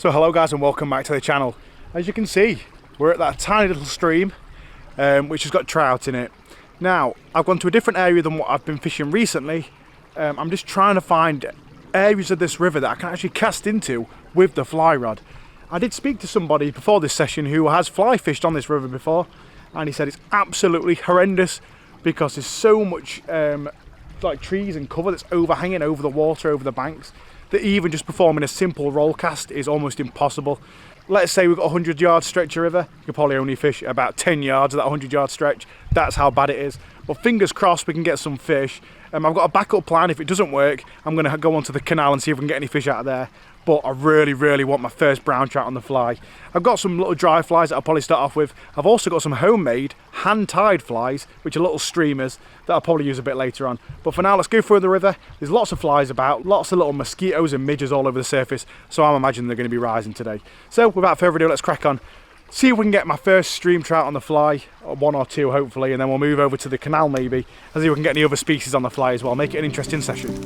So hello guys and welcome back to the channel. As you can see, we're at that tiny little stream which has got trout in it. Now, I've gone to a different area than what I've been fishing recently. I'm just trying to find areas of this river that I can actually cast into with the fly rod. I did speak to somebody before this session who has fly fished on this river before, and he said it's absolutely horrendous because there's so much like trees and cover that's overhanging over the water, over the banks, that even just performing a simple roll cast is almost impossible. Let's say we've got a 100-yard stretch of river, you could probably only fish about 10 yards of that 100-yard stretch. That's how bad it is. But fingers crossed we can get some fish. I've got a backup plan. If it doesn't work, I'm going to go onto the canal and see if we can get any fish out of there. But I really want my first brown trout on the fly. I've got some little dry flies that I'll probably start off with. I've also got some homemade hand-tied flies, which are little streamers that I'll probably use a bit later on. But for now, let's go through the river. There's lots of flies about, lots of little mosquitoes and midges all over the surface, so I'm imagining they're going to be rising today. So without further ado, let's crack on. See if we can get my first stream trout on the fly, or one or two hopefully, and then we'll move over to the canal maybe, and see if we can get any other species on the fly as well. Make it an interesting session.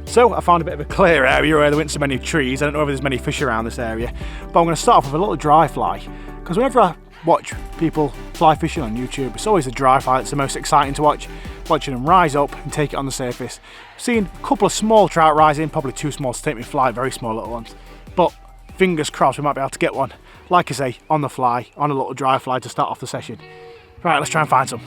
So I found a bit of a clear area where there weren't so many trees. I don't know if there's many fish around this area, but I'm going to start off with a little dry fly, because whenever I watch people fly fishing on YouTube, it's always the dry fly that's the most exciting to watch, watching them rise up and take it on the surface. Seeing a couple of small trout rising, probably too small to take me fly, very small little ones, but fingers crossed we might be able to get one, like I say, on the fly, on a little dry fly to start off the session. Right, let's try and find some.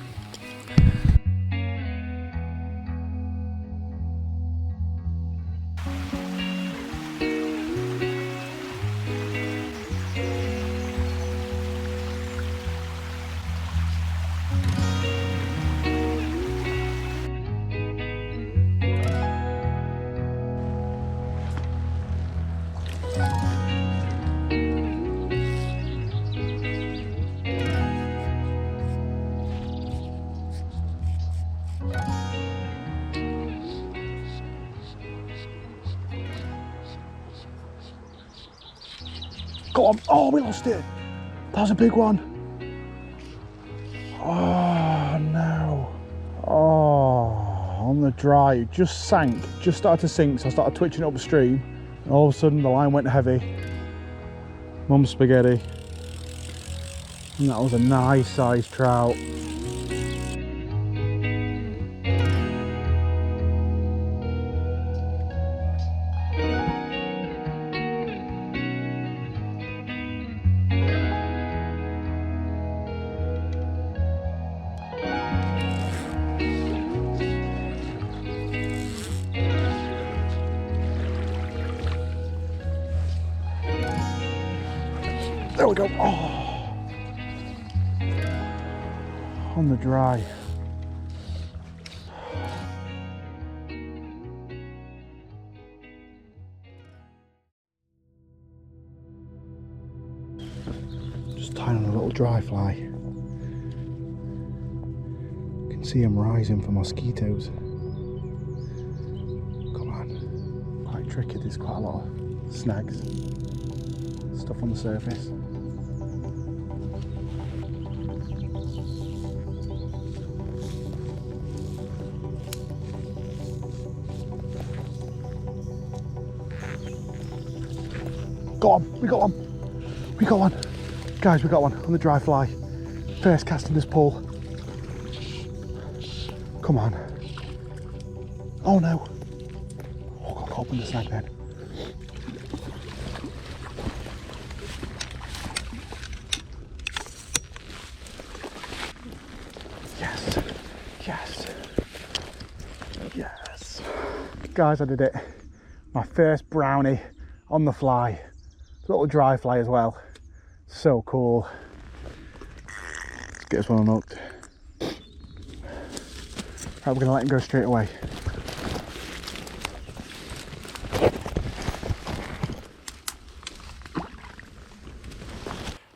Go on. Oh, we lost it. That was a big one. Oh, no. Oh, on the dry. It just sank. Just started to sink, so I started twitching it upstream. And all of a sudden, the line went heavy. Mum's spaghetti. And that was a nice sized trout. There we go. Oh, on the dry. Just tying on a little dry fly. You can see them rising for mosquitoes. Come on. Quite tricky. There's quite a lot of snags. Stuff on the surface. Go on, we got one. We got one. Guys, we got one on the dry fly. First cast in this pool. Come on. Oh no. Oh, got caught up in the snag then. Yes. Yes. Yes. Guys, I did it. My first brownie on the fly. Little dry fly as well. So cool. Let's get this one unhooked. Right, we're gonna let him go straight away.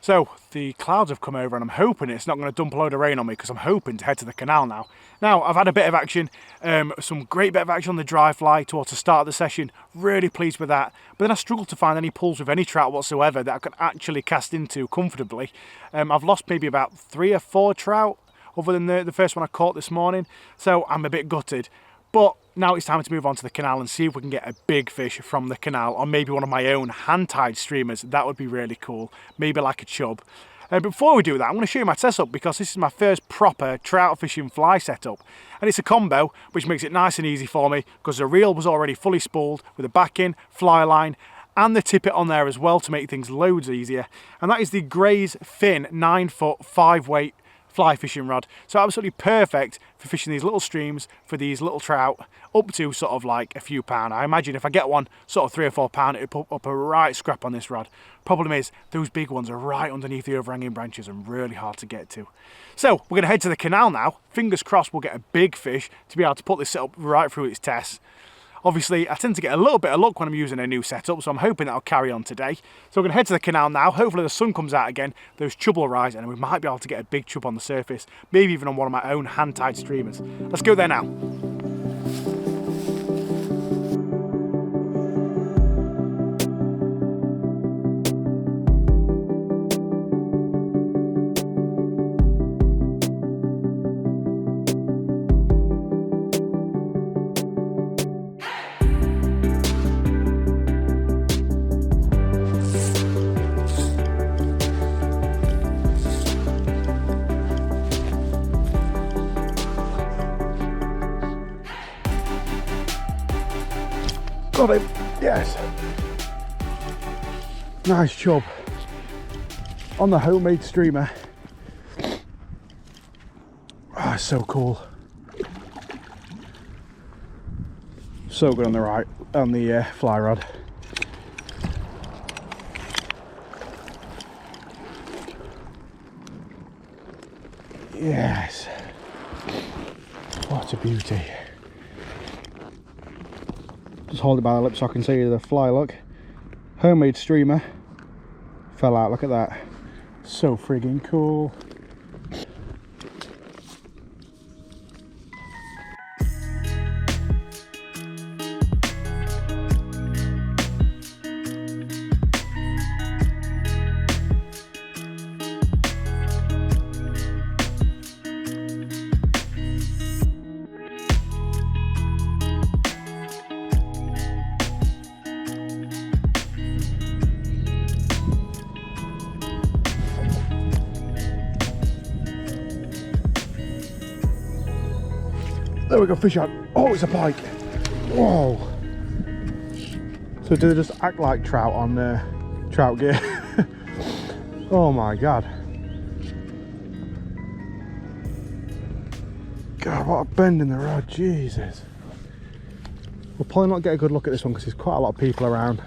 So the clouds have come over and I'm hoping it's not going to dump a load of rain on me, because I'm hoping to head to the canal now. Now, I've had a bit of action, some great bit of action on the dry fly towards the start of the session. Really pleased with that. But then I struggled to find any pulls with any trout whatsoever that I could actually cast into comfortably. I've lost maybe about 3 or 4 trout other than the first one I caught this morning. So I'm a bit gutted. But now it's time to move on to the canal and see if we can get a big fish from the canal, or maybe one of my own hand-tied streamers. That would be really cool. Maybe like a chub. Before we do that, I'm going to show you my setup, because this is my first proper trout fishing fly setup. And it's a combo, which makes it nice and easy for me, because the reel was already fully spooled with a backing, fly line, and the tippet on there as well to make things loads easier. And that is the Gray's Fin 9-foot 5-weight fly fishing rod. So absolutely perfect for fishing these little streams for these little trout up to sort of like a few pound. I imagine if I get one sort of 3 or 4 pound, it'll put up a right scrap on this rod. Problem is, those big ones are right underneath the overhanging branches and really hard to get to. So we're going to head to the canal now. Fingers crossed we'll get a big fish to be able to put this setup right through its tests. Obviously, I tend to get a little bit of luck when I'm using a new setup, so I'm hoping that'll carry on today. So we're going to head to the canal now. Hopefully the sun comes out again, those chub will rise, and we might be able to get a big chub on the surface, maybe even on one of my own hand-tied streamers. Let's go there now. Got him, yes. Nice chub on the homemade streamer. Oh, it's so cool. So good on the fly rod. Yes. What a beauty. Just hold it by the lip so I can see the fly, look. Homemade streamer. Fell out, look at that. So friggin' cool. There we go, fish on. Oh, it's a pike. Whoa. So do they just act like trout on trout gear? Oh my God. God, what a bend in the rod, Jesus. We'll probably not get a good look at this one because there's quite a lot of people around.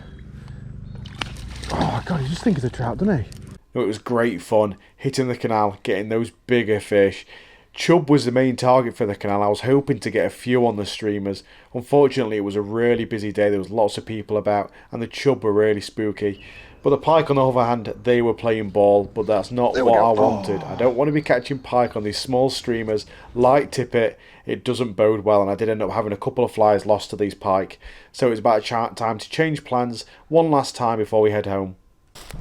Oh God, you just think it's a trout, doesn't he? It was great fun hitting the canal, getting those bigger fish. Chub was the main target for the canal. I was hoping to get a few on the streamers. Unfortunately, it was a really busy day. There was lots of people about and the chub were really spooky. But the pike, on the other hand, they were playing ball, but that's not what I wanted. I don't want to be catching pike on these small streamers, light tippet. It doesn't bode well, and I did end up having a couple of flies lost to these pike. So it was about time to change plans one last time before we head home.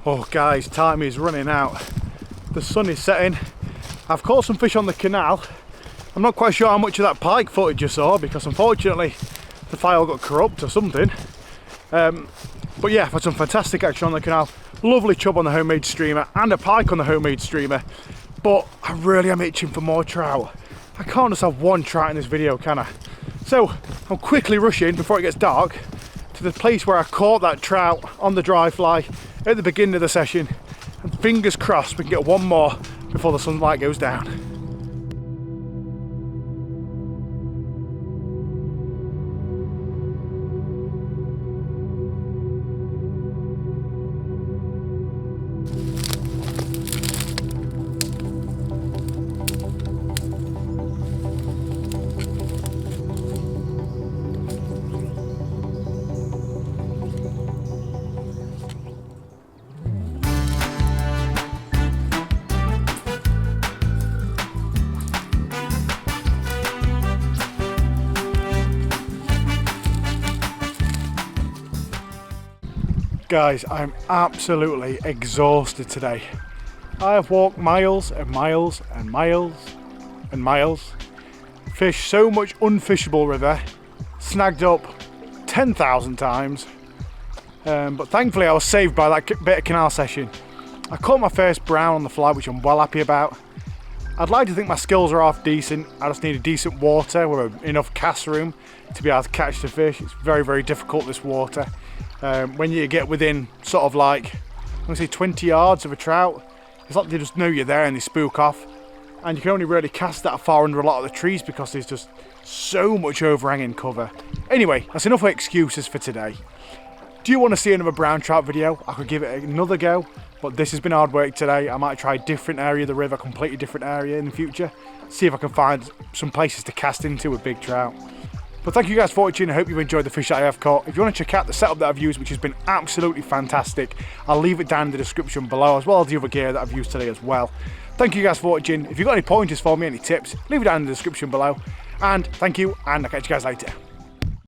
Oh guys, time is running out. The sun is setting. I've caught some fish on the canal. I'm not quite sure how much of that pike footage you saw because unfortunately the file got corrupt or something. But yeah, I've had some fantastic action on the canal. Lovely chub on the homemade streamer and a pike on the homemade streamer. But I really am itching for more trout. I can't just have one trout in this video, can I? So I'm quickly rushing before it gets dark to the place where I caught that trout on the dry fly at the beginning of the session. And fingers crossed we can get one more before the sunlight goes down. Guys, I'm absolutely exhausted today. I have walked miles and miles and miles and miles, fished so much unfishable river, snagged up 10,000 times, but thankfully I was saved by that bit of canal session. I caught my first brown on the fly, which I'm well happy about. I'd like to think my skills are half decent. I just need a decent water with enough cast room to be able to catch the fish. It's very, very difficult, this water. When you get within sort of like, I'm gonna say 20 yards of a trout, it's like they just know you're there and they spook off. And you can only really cast that far under a lot of the trees because there's just so much overhanging cover. Anyway, that's enough excuses for today. Do you want to see another brown trout video? I could give it another go, but this has been hard work today. I might try a different area of the river, completely different area in the future. See if I can find some places to cast into with big trout. But thank you guys for watching. I hope you've enjoyed the fish that I have caught. If you want to check out the setup that I've used, which has been absolutely fantastic, I'll leave it down in the description below, as well as the other gear that I've used today as well. Thank you guys for watching. If you've got any pointers for me, any tips, leave it down in the description below. And thank you, and I'll catch you guys later.